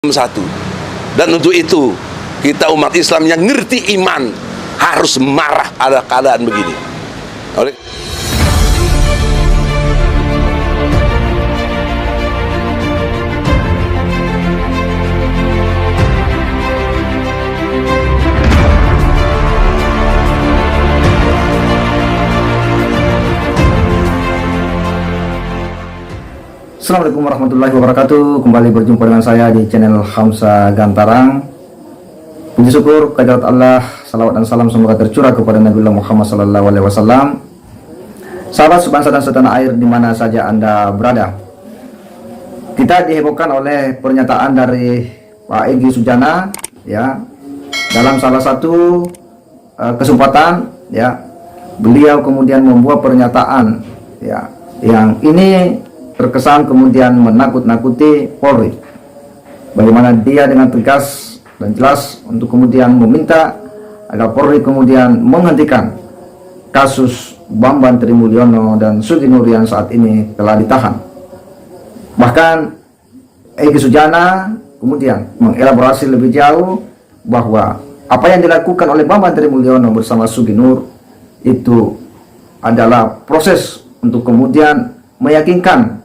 satu. Dan untuk itu kita umat Islam yang ngerti iman harus marah ada keadaan begini. Oleh Assalamualaikum warahmatullahi wabarakatuh. Kembali berjumpa dengan saya di channel Hamsa Gantarang. Puji syukur kehadirat Allah, salawat dan salam semoga tercurah kepada Nabi Muhammad SAW. Sahabat sebangsa dan setanah air di mana saja Anda berada, kita dihebohkan oleh pernyataan dari Pak Egy Sujana, ya, dalam salah satu kesempatan, ya, beliau kemudian membuat pernyataan, ya, yang ini terkesan kemudian menakut-nakuti Polri. Bagaimana dia dengan tegas dan jelas untuk kemudian meminta agar Polri kemudian menghentikan kasus Bambang Trimulyono dan Sugi Nur yang saat ini telah ditahan. Bahkan Egy Sujana kemudian mengelaborasi lebih jauh bahwa apa yang dilakukan oleh Bambang Trimulyono bersama Sugi Nur itu adalah proses untuk kemudian meyakinkan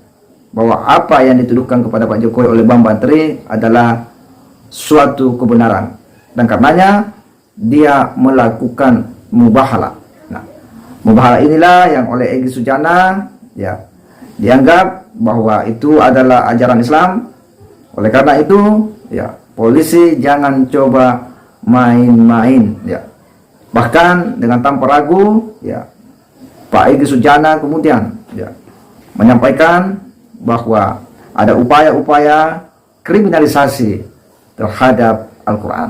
bahwa apa yang dituduhkan kepada Pak Jokowi oleh Bambang Tri adalah suatu kebenaran, dan karenanya dia melakukan mubahalah. Nah, mubahalah inilah yang oleh Egy Sujana, ya, dianggap bahwa itu adalah ajaran Islam. Oleh karena itu, ya, polisi jangan coba main-main, ya. Bahkan dengan tanpa ragu, ya, Pak Egy Sujana kemudian, ya, menyampaikan bahwa ada upaya-upaya kriminalisasi terhadap Al-Quran,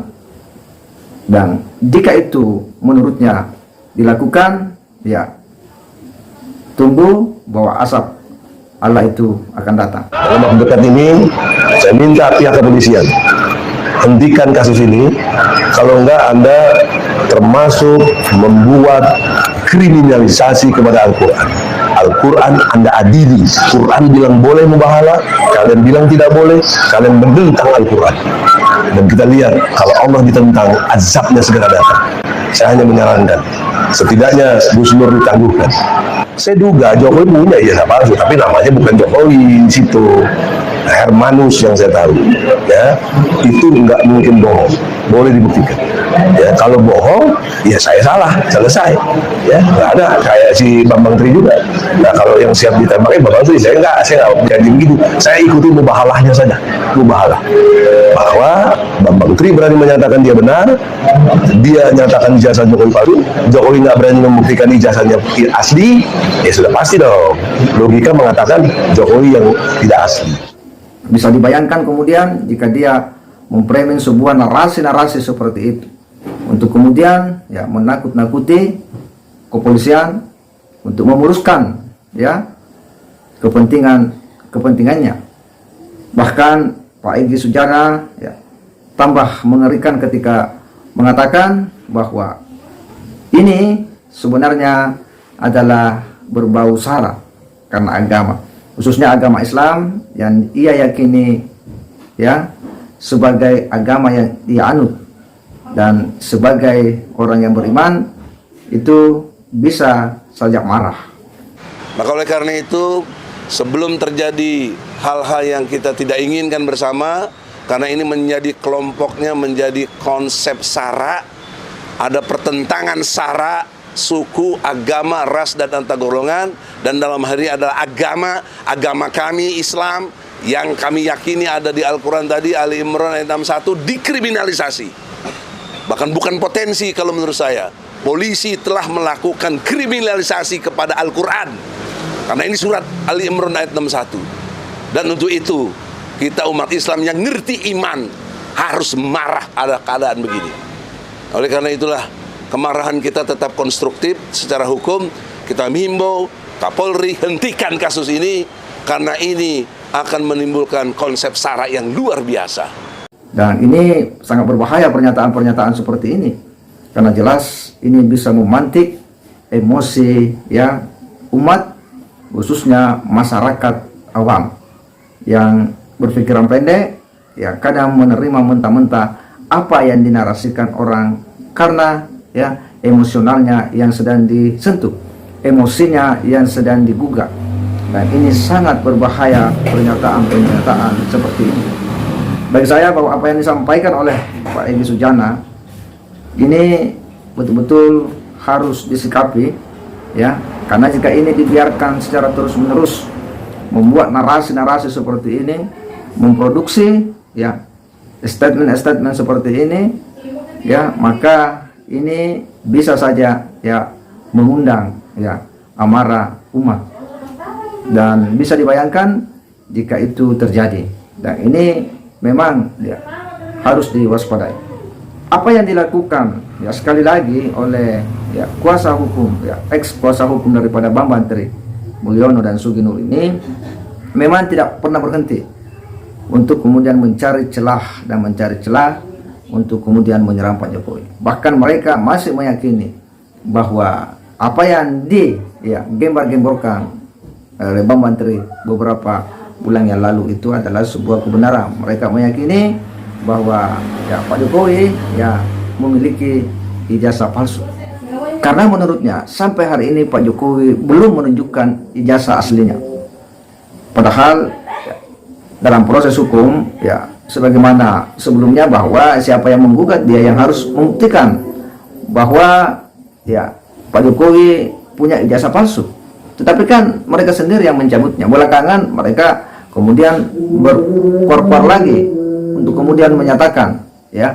dan jika itu menurutnya dilakukan, ya, tunggu bahwa asap Allah itu akan datang. Dalam waktu dekat ini saya minta pihak kepolisian hentikan kasus ini, kalau enggak Anda termasuk membuat kriminalisasi kepada Al-Quran. Al-Quran Anda adili. Quran bilang boleh mubahalah, kalian bilang tidak boleh, kalian menentang Al-Quran. Dan kita lihat kalau Allah ditentang, azabnya segera datang. Saya hanya menyarankan, setidaknya Gus Nur ditangguhkan. Saya duga Jokowi punya ijazah palsu, tapi namanya bukan Jokowi di situ. Hermanus yang saya tahu, ya, itu nggak mungkin bohong, boleh dibuktikan. Ya, kalau bohong, ya saya salah, selesai. Ya, nggak ada kayak si Bambang Tri juga. Nah, kalau yang siap ditembaknya Bambang Tri, saya nggak jadi begitu. Saya ikuti mubahalahnya saja, mubahalah. Bahwa Bambang Tri berani menyatakan dia benar, dia nyatakan ijazah Jokowi palsu, Jokowi nggak berani membuktikan ijazahnya asli, ya sudah pasti dong. Logika mengatakan Jokowi yang tidak asli. Bisa dibayangkan kemudian jika dia memframing sebuah narasi-narasi seperti itu untuk kemudian, ya, menakut-nakuti kepolisian untuk memuruskan, ya, kepentingannya. Bahkan Pak Egy Sujana, ya, tambah mengerikan ketika mengatakan bahwa ini sebenarnya adalah berbau sara karena agama, khususnya agama Islam yang ia yakini, ya, sebagai agama yang dia anut, dan sebagai orang yang beriman itu bisa saja marah. Maka oleh karena itu, sebelum terjadi hal-hal yang kita tidak inginkan bersama, karena ini menjadi kelompoknya menjadi konsep sara, ada pertentangan sara, suku, agama, ras, dan antar golongan, dan dalam hari adalah agama kami Islam yang kami yakini ada di Al-Quran tadi, Ali Imran ayat 61, dikriminalisasi. Bahkan bukan potensi kalau menurut saya. Polisi telah melakukan kriminalisasi kepada Al-Quran. Karena ini surat Ali Imran ayat 61. Dan untuk itu kita umat Islam yang ngerti iman harus marah ada keadaan begini. Oleh karena itulah kemarahan kita tetap konstruktif secara hukum. Kita menghimbau Kapolri hentikan kasus ini, karena ini akan menimbulkan konsep sara yang luar biasa. Dan ini sangat berbahaya pernyataan-pernyataan seperti ini, karena jelas ini bisa memantik emosi, ya, umat, khususnya masyarakat awam yang berpikiran pendek, ya kadang menerima mentah-mentah apa yang dinarasikan orang karena ya emosionalnya yang sedang disentuh, emosinya yang sedang digugah. Dan ini sangat berbahaya pernyataan-pernyataan seperti ini. Bagi saya bahwa apa yang disampaikan oleh Pak Egy Sujana ini betul-betul harus disikapi ya, karena jika ini dibiarkan secara terus-menerus membuat narasi-narasi seperti ini, memproduksi ya statement-statement seperti ini ya, maka ini bisa saja ya mengundang ya amarah umat, dan bisa dibayangkan jika itu terjadi. Dan ini memang ya harus diwaspadai. Apa yang dilakukan ya sekali lagi oleh ya kuasa hukum ya ex kuasa hukum daripada Bambang Tri Mulyono dan Sugi Nur ini memang tidak pernah berhenti untuk kemudian mencari celah untuk kemudian menyerang Pak Jokowi. Bahkan mereka masih meyakini bahwa apa yang gembar-gemborkan oleh Bambang Tri beberapa bulan yang lalu itu adalah sebuah kebenaran. Mereka meyakini bahwa ya Pak Jokowi ya memiliki ijazah palsu. Karena menurutnya sampai hari ini Pak Jokowi belum menunjukkan ijazah aslinya. Padahal ya, dalam proses hukum ya sebagaimana sebelumnya bahwa siapa yang menggugat dia yang harus membuktikan bahwa ya Pak Jokowi punya ijazah palsu. Tetapi kan mereka sendiri yang mencabutnya. Belakangan mereka kemudian berkorpor lagi untuk kemudian menyatakan ya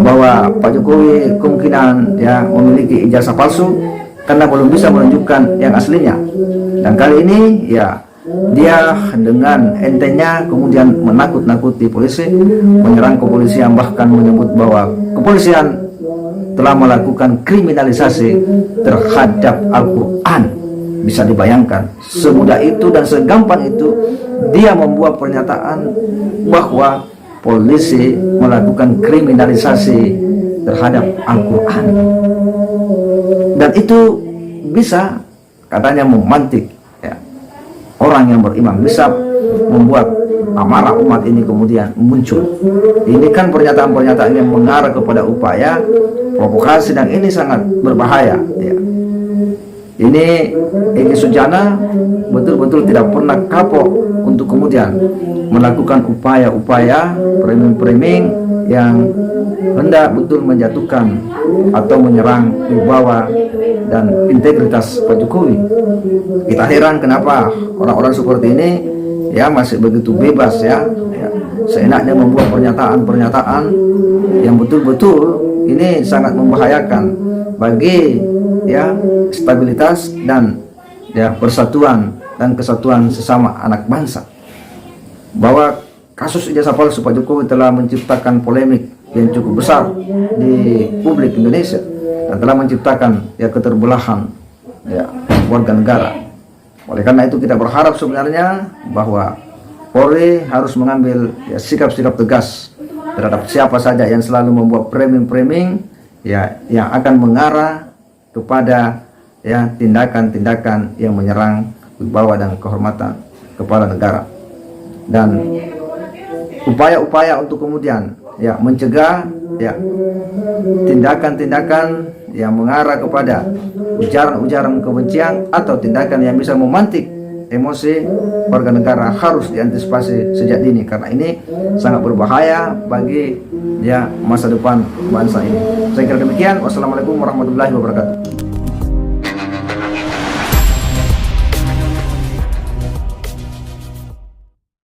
bahwa Pak Jokowi kemungkinan ya memiliki ijazah palsu karena belum bisa menunjukkan yang aslinya. Dan kali ini ya dia dengan entengnya kemudian menakut-nakuti polisi, menyerang kepolisian, bahkan menyebut bahwa kepolisian telah melakukan kriminalisasi terhadap Al-Quran. Bisa dibayangkan semudah itu dan segampang itu dia membuat pernyataan bahwa polisi melakukan kriminalisasi terhadap Al-Quran, dan itu bisa katanya memantik ya, orang yang beriman, bisa membuat amarah umat ini kemudian muncul. Ini kan pernyataan-pernyataan yang mengarah kepada upaya provokasi, dan ini sangat berbahaya ya. Ini Egy Sujana betul-betul tidak pernah kapok untuk kemudian melakukan upaya-upaya framing-framing yang hendak betul menjatuhkan atau menyerang wibawa dan integritas Pak Jokowi. Kita heran kenapa orang-orang seperti ini ya masih begitu bebas ya seenaknya membuat pernyataan-pernyataan yang betul-betul ini sangat membahayakan bagi ya stabilitas dan ya persatuan dan kesatuan sesama anak bangsa. Bahwa kasus ijazah palsu Pak Jokowi telah menciptakan polemik yang cukup besar di publik Indonesia dan telah menciptakan ya keterbelahan ya warga negara. Oleh karena itu kita berharap sebenarnya bahwa Polri harus mengambil ya sikap-sikap tegas terhadap siapa saja yang selalu membuat framing-framing ya yang akan mengarah kepada ya tindakan-tindakan yang menyerang wibawa dan kehormatan kepala negara, dan upaya-upaya untuk kemudian ya mencegah ya tindakan-tindakan yang mengarah kepada ujaran-ujaran kebencian atau tindakan yang bisa memantik emosi warga negara harus diantisipasi sejak dini, karena ini sangat berbahaya bagi ya masa depan bangsa ini. Saya kira demikian. Wassalamualaikum warahmatullahi wabarakatuh.